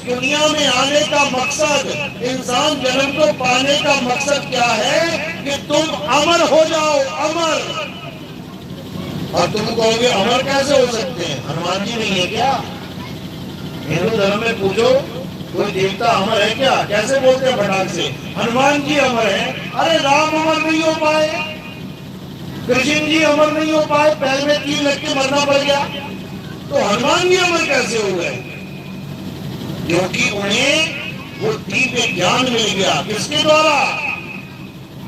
दुनिया में आने का मकसद, इंसान जन्म को पाने का मकसद क्या है कि तुम अमर हो जाओ, अमर। और तुम कहोगे अमर कैसे हो सकते हैं, हनुमान जी नहीं है क्या? हिंदू धर्म में पूछो कोई देवता अमर है क्या? कैसे बोलते हैं फटाक से, हनुमान जी अमर है। अरे राम अमर नहीं हो पाए, कृष्ण जी अमर नहीं हो पाए, पैर में तीर लग के मरना पड़ गया, तो हनुमान जी अमर कैसे हो गए? क्योंकि उन्हें वो दिव्य ज्ञान मिल गया। किसके द्वारा?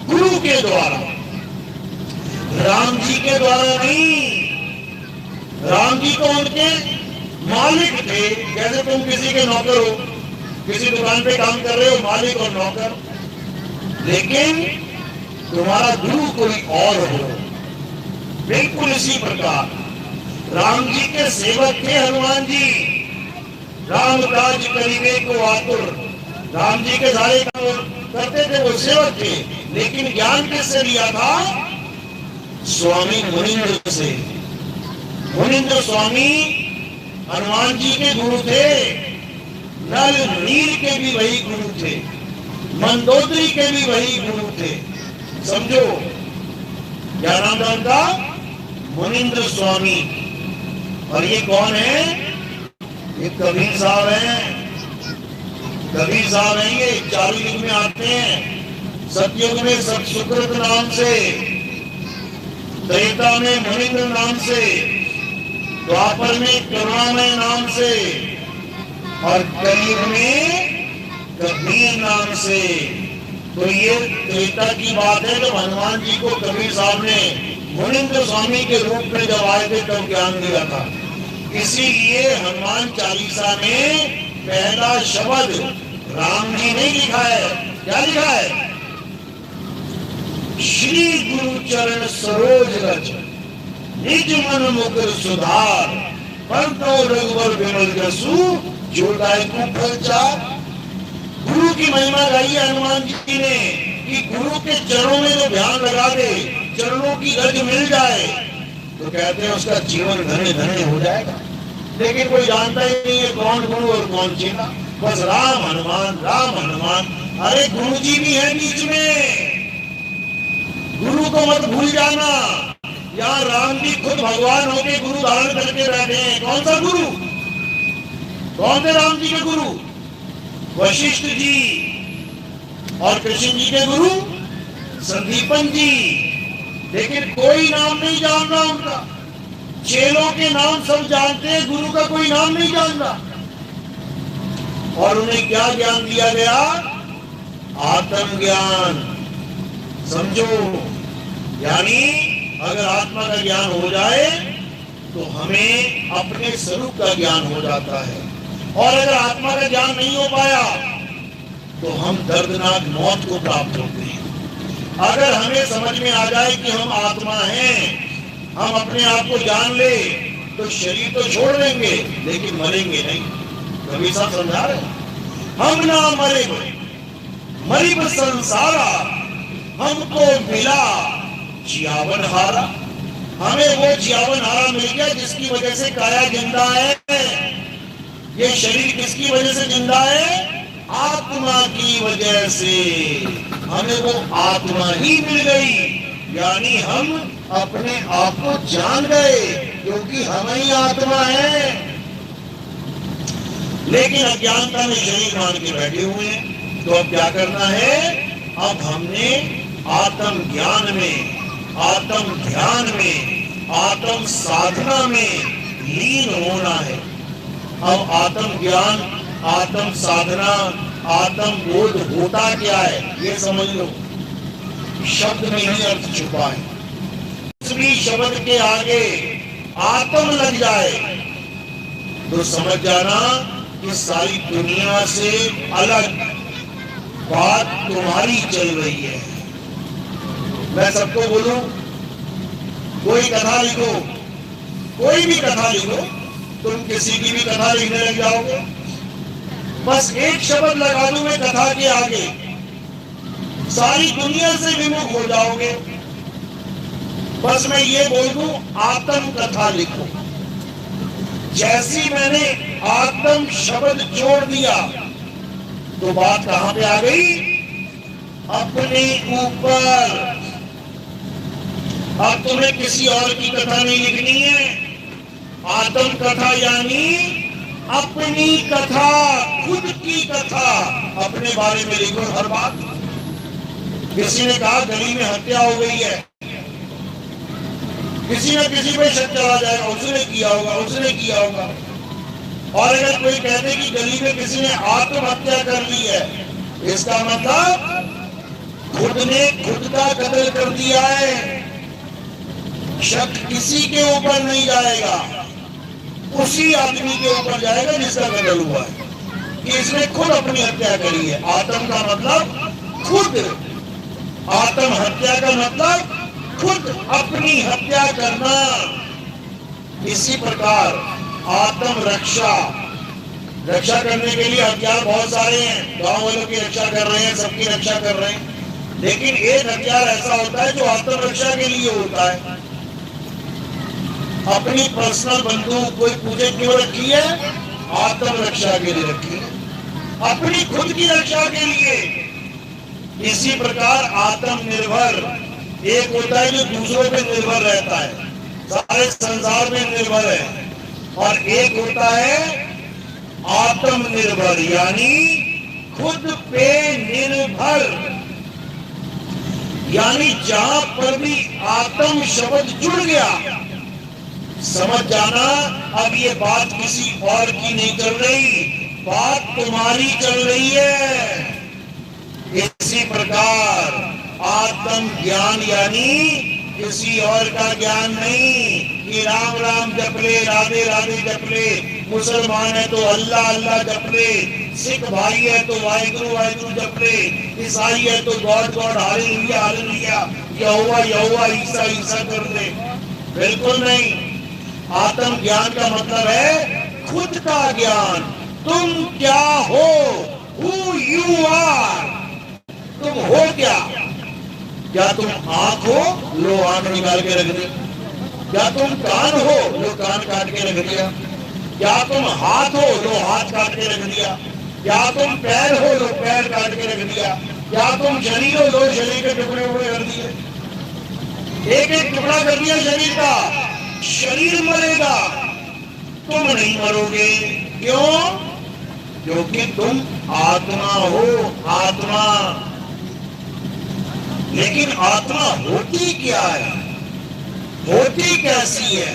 गुरु के द्वारा, राम जी के द्वारा नहीं। राम जी तो उनके मालिक थे, जैसे तुम किसी के नौकर हो, किसी दुकान पे काम कर रहे हो, मालिक और नौकर, लेकिन तुम्हारा गुरु कोई और हो। बिल्कुल इसी प्रकार राम जी के सेवक थे हनुमान जी। राम काज करिबे को आतुर, राम जी के सारे काम करते थे, वो सेवक थे। लेकिन ज्ञान किससे लिया था? स्वामी मुनिंद्र से। मुनिंद्र स्वामी हनुमान जी के गुरु थे। नल नील के भी वही गुरु थे, मंदोदरी के भी वही गुरु थे। समझो क्या नाम था उनका? मुनिंद्र स्वामी। और ये कौन है? ये कबीर साहब हैं। कबीर साहब हैं, ये चालू युग में आते हैं। सतयुग में सत सुकृत नाम से, त्रेता में मुनिंद्र नाम से, द्वापर में करुणामय नाम से, और कलयुग में कबीर नाम से। तो ये त्रेता की बात है जब हनुमान जी को कबीर साहब ने मुनिंद्र स्वामी के रूप में जब आए थे तब ज्ञान दिया था। इसीलिए हनुमान चालीसा में पहला शब्द राम जी ने लिखा है। क्या लिखा है? श्री गुरु चरण सरोज रज, निज मन मुकुर सुधार, परतो रघुवर विमल जसु, जो दायकु फल चार। गुरु की महिमा गाई है हनुमान जी ने कि गुरु के चरणों में जो ध्यान लगा दे, चरणों की रज मिल जाए, तो कहते हैं उसका जीवन धन्य धन्य हो जाएगा। लेकिन कोई जानता ही नहीं है कौन गुरु और कौन चेला, बस राम हनुमान, राम हनुमान। अरे गुरु जी भी है बीच में, गुरु को मत भूल जाना। यहाँ राम जी खुद भगवान होके गुरु धारण करके बैठे हैं। कौन सा गुरु? कौन थे राम जी के गुरु? वशिष्ठ जी। और कृष्ण जी के गुरु संदीपन जी। लेकिन कोई नाम नहीं जानता उनका। चेलों के नाम सब जानते हैं, गुरु का कोई नाम नहीं जानता। और उन्हें क्या ज्ञान दिया गया? आत्म ज्ञान। समझो, यानी अगर आत्मा का ज्ञान हो जाए तो हमें अपने स्वरूप का ज्ञान हो जाता है। और अगर आत्मा का ज्ञान नहीं हो पाया तो हम दर्दनाक मौत को प्राप्त होते हैं। अगर हमें समझ में आ जाए कि हम आत्मा हैं, हम अपने आप को जान ले, तो शरीर तो छोड़ देंगे लेकिन मरेंगे नहीं। कभी साहब समझा रहे हैं, हम ना मरे मरिब संसारा, हमको मिला जियावन हारा। हमें वो जियावन हारा मिल गया जिसकी वजह से काया जिंदा है। ये शरीर किसकी वजह से जिंदा है? आत्मा की वजह से। हमें वो आत्मा ही मिल गई, यानी हम अपने आप को जान गए, क्योंकि हम ही आत्मा है। लेकिन अज्ञानता में शरीर मान के बैठे हुए हैं। तो अब क्या करना है? अब हमने आत्म ज्ञान में, आत्म ध्यान में, आत्म साधना में लीन होना है। अब आत्म ज्ञान, आत्म साधना, आत्म बोध होता क्या है ये समझ लो। शब्द में ही अर्थ छुपा है। किसी शब्द के आगे आत्म लग जाए तो समझ जाना कि सारी दुनिया से अलग बात तुम्हारी चल रही है। मैं सबको बोलूं, कोई कथा लिखो, कोई भी कथा लिखो, तुम किसी की भी कथा लिखने लग जाओगे, बस एक शब्द लगा दूं मैं कथा के आगे, सारी दुनिया से विमुख हो जाओगे। बस मैं ये बोल दूं आत्म कथा लिखो, जैसी मैंने आत्म शब्द जोड़ दिया तो बात कहां पे आ गई? अपने ऊपर। अब तुम्हें किसी और की कथा नहीं लिखनी है। आत्म कथा यानी अपनी कथा, खुद की कथा, अपने बारे में लिखो हर बात। किसी ने कहा गली में हत्या हो गई है, किसी न किसी पे शक चला जाएगा, उसने किया होगा, उसने किया होगा। और अगर कोई कहते कि गली में किसी ने आत्महत्या कर ली है, इसका मतलब खुद ने खुद का कत्ल कर दिया है। शक किसी के ऊपर नहीं जाएगा, उसी आदमी के ऊपर जाएगा जिसका कत्ल हुआ है कि इसने खुद अपनी हत्या करी है। आत्म का मतलब खुद, आत्महत्या का मतलब खुद अपनी हत्या करना। इसी प्रकार आत्म रक्षा, रक्षा करने के लिए हथियार बहुत सारे हैं। गांव वालों की रक्षा कर रहे हैं, सबकी रक्षा कर रहे हैं, लेकिन एक हथियार ऐसा होता है जो आत्म रक्षा के लिए होता है। अपनी पर्सनल बंदूक कोई पूजे क्यों रखी है? आत्म रक्षा के लिए रखी है, अपनी खुद की रक्षा के लिए। इसी प्रकार आत्मनिर्भर एक होता है जो दूसरों पे निर्भर रहता है, सारे संसार में निर्भर है, और एक होता है आत्मनिर्भर यानी खुद पे निर्भर। यानी जहां पर भी आत्म शब्द जुड़ गया, समझ जाना अब ये बात किसी और की नहीं चल रही, बात तुम्हारी चल रही है। इसी प्रकार आत्म ज्ञान यानी किसी और का ज्ञान नहीं कि राम राम जप ले, राधे राधे जप ले, मुसलमान है तो अल्लाह अल्लाह जप ले, सिख भाई है तो वाहिगुरु वाहिगुरु जप ले, ईसाई है तो गॉड गॉड हालेलुया हालेलुया, यहोवा यहोवा, ईसा ईसा कर दे। बिल्कुल नहीं। आत्म ज्ञान का मतलब है खुद का ज्ञान। तुम क्या हो, हु यू आर, तुम हो क्या? क्या तुम आंख हो? लो आंख निकाल के रख दी। क्या तुम कान हो? लो कान काट के रख दिया। क्या तुम हाथ हो? लो हाथ काट के रख दिया। क्या तुम पैर हो? लो पैर काट के रख दिया। क्या तुम शरीर हो? लो शरीर के टुकड़े टुकड़े कर दिए, एक एक टुकड़ा कर दिया शरीर का। शरीर मरेगा, तुम नहीं मरोगे। क्यों? क्योंकि तुम आत्मा हो, आत्मा। लेकिन आत्मा होती क्या है, होती कैसी है?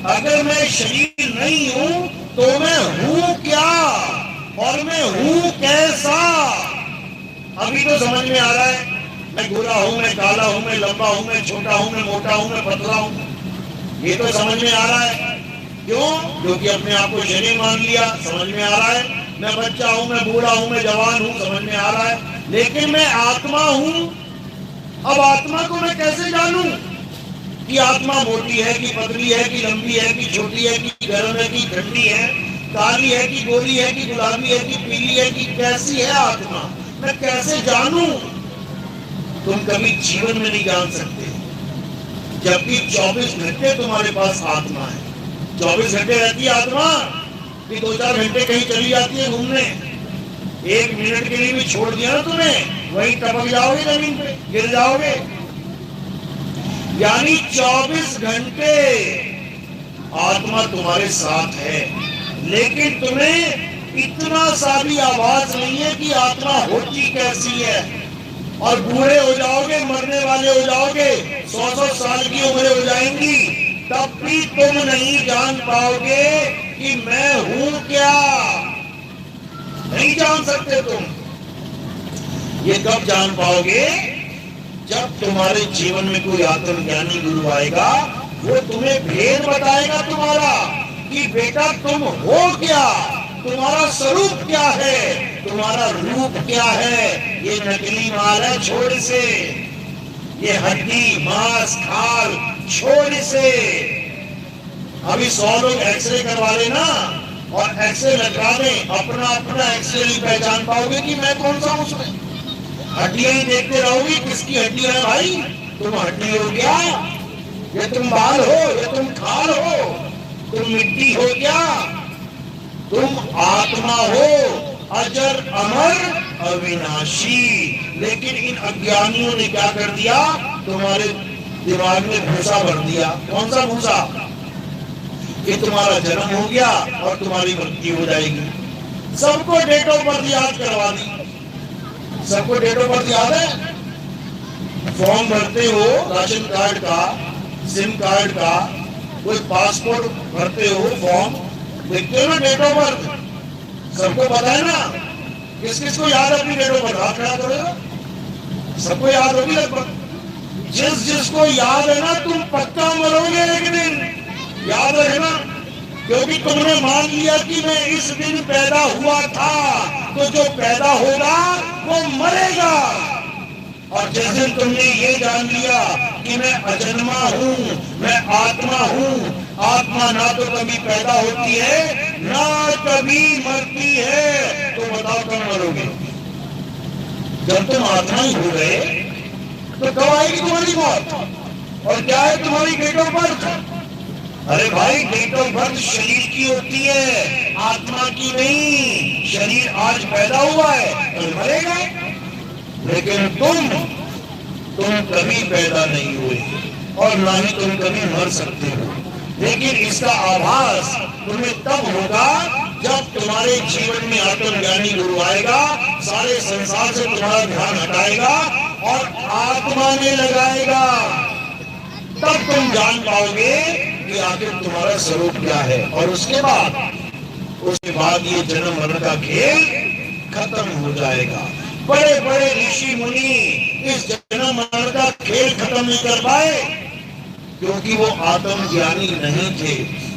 अगर मैं शरीर नहीं हूं तो मैं हूं क्या, और मैं हूं कैसा? अभी तो समझ में आ रहा है, मैं गोरा हूं, मैं काला हूं, मैं लंबा हूं, मैं छोटा हूं, मैं मोटा हूं, मैं पतला हूं, ये तो समझ में आ रहा है। क्यों? क्योंकि अपने आप को शरीर मान लिया, समझ में आ रहा है। मैं बच्चा हूं, मैं बूढ़ा हूं, मैं जवान हूं, समझ में आ रहा है। लेकिन मैं आत्मा हूं। अब आत्मा को मैं कैसे जानूं कि आत्मा मोटी है कि पतली है कि लंबी है कि छोटी है कि गर्म है कि ठंडी है, काली है कि गोरी है कि गुलाबी है कि पीली है कि कैसी है आत्मा? मैं कैसे जानूं? तुम कभी जीवन में नहीं जान सकते, जबकि 24 घंटे तुम्हारे पास आत्मा है। 24 घंटे रहती है आत्मा कि 2-4 घंटे कहीं चली जाती है घूमने। 1 मिनट के लिए भी छोड़ दिया ना तुम्हें, वहीं टपक जाओगे, जमीन पे गिर जाओगे। यानी 24 घंटे आत्मा तुम्हारे साथ है, लेकिन तुम्हें इतना सा भी आवाज नहीं है कि आत्मा होती कैसी है। और बूढ़े हो जाओगे, मरने वाले हो जाओगे, 100-100 साल की उम्र हो जाएंगी, तब भी तुम नहीं जान पाओगे कि मैं हूं क्या। नहीं जान सकते तुम। ये कब जान पाओगे? जब तुम्हारे जीवन में कोई आत्मज्ञानी गुरु आएगा, वो तुम्हें भेद बताएगा तुम्हारा कि बेटा तुम हो क्या, तुम्हारा स्वरूप क्या है, तुम्हारा रूप क्या है। ये नकली माल है, छोड़ से। ये हड्डी मांस खाल छोड़ से। अभी 100 लोग एक्सरे करवा लेना और एक्सरे लगा दें, अपना अपना एक्सरे नहीं पहचान पाओगे कि मैं कौन सा हूं उसमें। हड्डियां ही देखते रहोगे, किसकी हड्डी है भाई? तुम हड्डी हो क्या? ये तुम बाल हो, ये तुम खाल हो? तुम मिट्टी हो क्या? तुम आत्मा हो, अजर अमर अविनाशी। लेकिन इन अज्ञानियों ने क्या कर दिया? तुम्हारे दिमाग में भूसा भर दिया। कौन सा भूसा? कि तुम्हारा जन्म हो गया और तुम्हारी मृत्यु हो जाएगी। सबको डेट ऑफ बर्थ याद करवा दी। सबको डेट ऑफ बर्थ याद है? फॉर्म भरते हो राशन कार्ड का, सिम कार्ड का, कोई पासपोर्ट भरते हो फॉर्म, देखते हो ना डेट ऑफ बर्थ। सबको पता है ना? किस किस को याद है अपनी डेट ऑफ बर्थ? हाथ खड़ा करो। सबको याद होगी लगभग। जिस जिसको याद है ना, तुम पक्का मरोगे एक दिन, याद रखना। क्योंकि तुमने मान लिया कि मैं इस दिन पैदा हुआ था, तो जो पैदा होगा वो मरेगा। और जिस दिन तुमने ये जान लिया कि मैं अजन्मा हूं, मैं आत्मा हूं, आत्मा ना तो कभी पैदा होती है ना कभी मरती है, तो बताओ कब मरोगे? जब तुम आत्मा ही हो गए तो कब आएगी तुम्हारी मौत? और क्या है तुम्हारी डेट ऑफ बर्थ? अरे भाई, डेट ऑफ बर्थ शरीर की होती है, आत्मा की नहीं। शरीर आज पैदा हुआ है, कल मरेगा। लेकिन तुम कभी पैदा नहीं हुए और ना ही तुम कभी मर सकते हो। लेकिन इसका आभास तुम्हें तब होगा जब तुम्हारे जीवन में आत्मज्ञानी गुरु आएगा, सारे संसार से तुम्हारा ध्यान हटाएगा और आत्मा में लगाएगा। तब तुम जान पाओगे कि आखिर तुम्हारा स्वरूप क्या है। और उसके बाद ये जन्म मरण का खेल खत्म हो जाएगा। बड़े बड़े ऋषि मुनि इस जन्म मरण का खेल खत्म नहीं कर पाए, क्योंकि वो आत्मज्ञानी नहीं थे।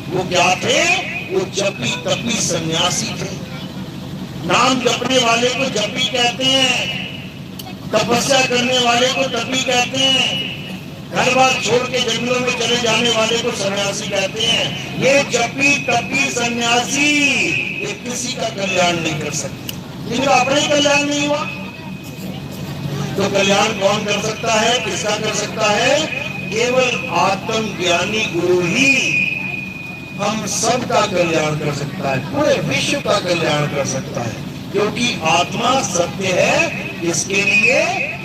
वो क्या थे? वो जपी तपी सन्यासी थे। नाम जपने वाले को जपी कहते हैं, तपस्या करने वाले को तपी कहते हैं, घर बार छोड़ के जंगलों में चले जाने वाले को सन्यासी कहते हैं। ये जपी तपी सन्यासी ये किसी का कल्याण नहीं कर सकते। इनका अपना ही कल्याण नहीं हुआ तो कल्याण कौन कर सकता है? किसका कर सकता है? केवल आत्मज्ञानी गुरु ही हम सब का कल्याण कर सकता है, पूरे विश्व का कल्याण कर सकता है। क्योंकि आत्मा सत्य है, इसके लिए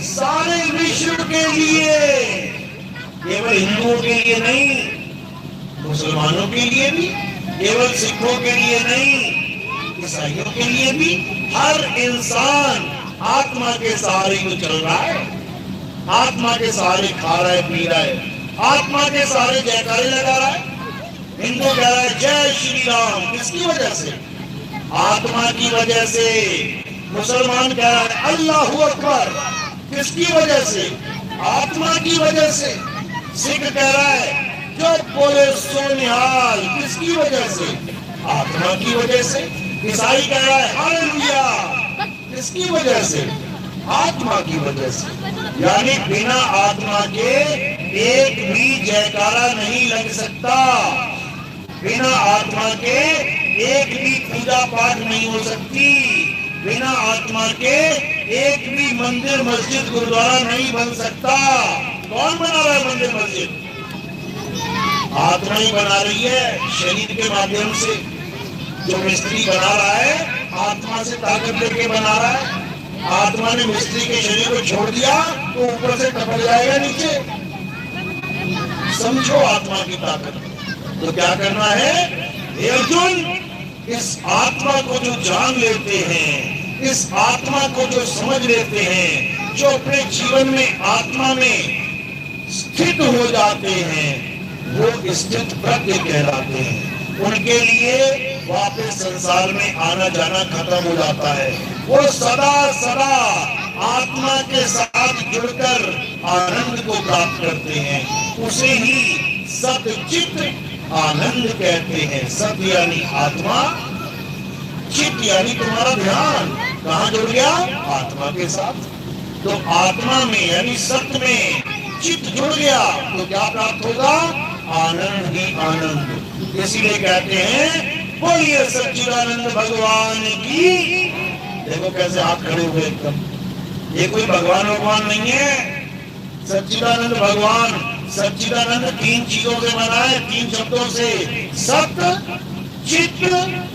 सारे विश्व के लिए, केवल हिंदुओं के लिए नहीं, मुसलमानों के लिए भी, केवल सिखों के लिए नहीं, ईसाइयों के लिए भी। हर इंसान आत्मा के सहारे को चल रहा है, आत्मा के सहारे खा रहा है, पी रहा है, आत्मा के सहारे जयकारे लगा रहा है। हिंदू कह रहा है जय श्री राम, किसकी वजह से? आत्मा की वजह से। मुसलमान कह रहा है अल्लाहू अकबर, किसकी वजह से? आत्मा की वजह से। सिख कह रहा है जो बोले सो निहाल, किसकी वजह से? आत्मा की वजह से। ईसाई कह रहा है हालेलुया, किसकी वजह से? आत्मा की वजह से। यानी बिना आत्मा के एक भी जयकारा नहीं लग सकता, बिना आत्मा के एक भी पूजा पाठ नहीं हो सकती, बिना आत्मा के एक भी मंदिर मस्जिद गुरुद्वारा नहीं बन सकता। कौन बना रहा है मंदिर मस्जिद? आत्मा ही बना रही है, शरीर के माध्यम से। जो मिस्त्री बना रहा है आत्मा से ताकत लेके बना रहा है। आत्मा ने मिस्त्री के शरीर को छोड़ दिया तो ऊपर से टपक जाएगा नीचे। समझो आत्मा की ताकत। तो क्या करना है? हे अर्जुन, इस आत्मा को जो जान लेते हैं, इस आत्मा को जो समझ लेते हैं, जो अपने जीवन में आत्मा में स्थित हो जाते हैं, वो स्थित प्रज्ञ कहलाते हैं। उनके लिए वापस संसार में आना जाना खत्म हो जाता है। वो सदा सदा आत्मा के साथ जुड़कर आनंद को प्राप्त करते हैं। उसे ही सतचित आनंद कहते हैं। सत यानी आत्मा, चित यानी तुम्हारा ध्यान कहाँ जुड़ गया? आत्मा के साथ। तो आत्मा में यानी सत्य में चित जुड़ गया तो क्या प्राप्त होगा? आनंद ही आनंद। इसीलिए कहते हैं बोलिए सच्चिदानंद भगवान की। देखो कैसे हाथ खड़े हुए एकदम। ये कोई भगवान नहीं है, सच्चिदानंद भगवान सच्चिदानंद 3 चीजों से बना है, 3 शब्दों से, सत चित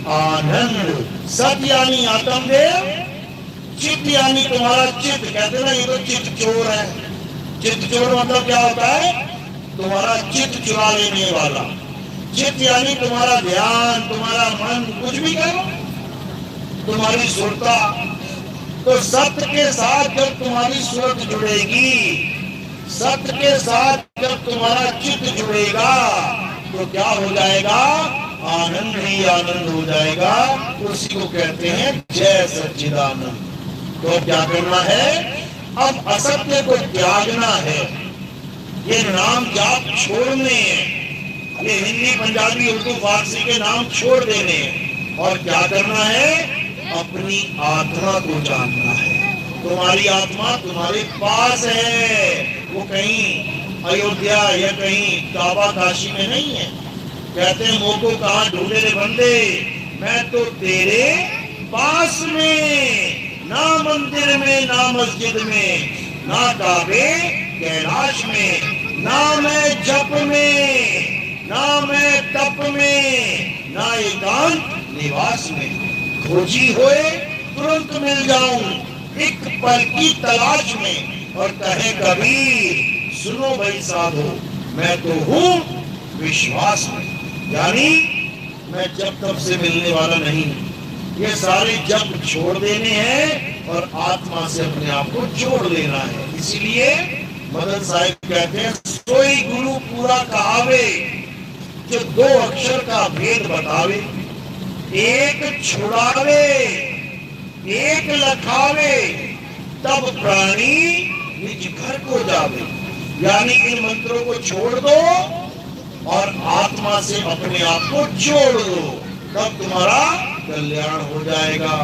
आनंद। सत यानी आत्मदेव, चित यानी तुम्हारा चित। कहते ना ये तो चित चोर है। चित चोर मतलब क्या होता है? तुम्हारा चित चुरा लेने वाला। चित यानी तुम्हारा ध्यान, तुम्हारा मन, कुछ भी करो, तुम्हारी सुरता। तो सत्य के साथ जब तुम्हारी सूरत जुड़ेगी, सत्य के साथ जब तुम्हारा चित्त जुड़ेगा, तो क्या हो जाएगा? आनंद ही आनंद हो जाएगा। उसी को कहते हैं जय सच्चिदानंद। तो क्या करना है? अब असत्य को त्यागना है। ये नाम जाप छोड़ने हैं। ये हिंदी, पंजाबी, उर्दू, फारसी के नाम छोड़ देने हैं। और क्या करना है? अपनी आत्मा को जानना है। तुम्हारी आत्मा तुम्हारे पास है, वो कहीं अयोध्या या कहीं काबा काशी में नहीं है। कहते हैं मोको कहाँ ढूंढे रे बंदे, मैं तो तेरे पास में, ना मंदिर में, ना मस्जिद में, ना काबे कैलाश में, ना मैं जप में, ना मैं तप में, ना एकांत निवास में। खोजी होए तुरंत मिल जाऊं, एक पल की तलाश में। और कहे कबीर सुनो भाई साधो, मैं तो हूं विश्वास में। यानी मैं जब तब से मिलने वाला नहीं। ये सारे जब छोड़ देने हैं और आत्मा से अपने आप को जोड़ लेना है। इसीलिए मदन साहिब कहते हैं सोई गुरु पूरा कहावे, जो 2 अक्षर का भेद बतावे। एक छुड़ावे, एक लखावे, तब प्राणी निज घर को जावे। यानी इन मंत्रों को छोड़ दो और आत्मा से अपने आप को जोड़ दो, तब तुम्हारा कल्याण हो जाएगा।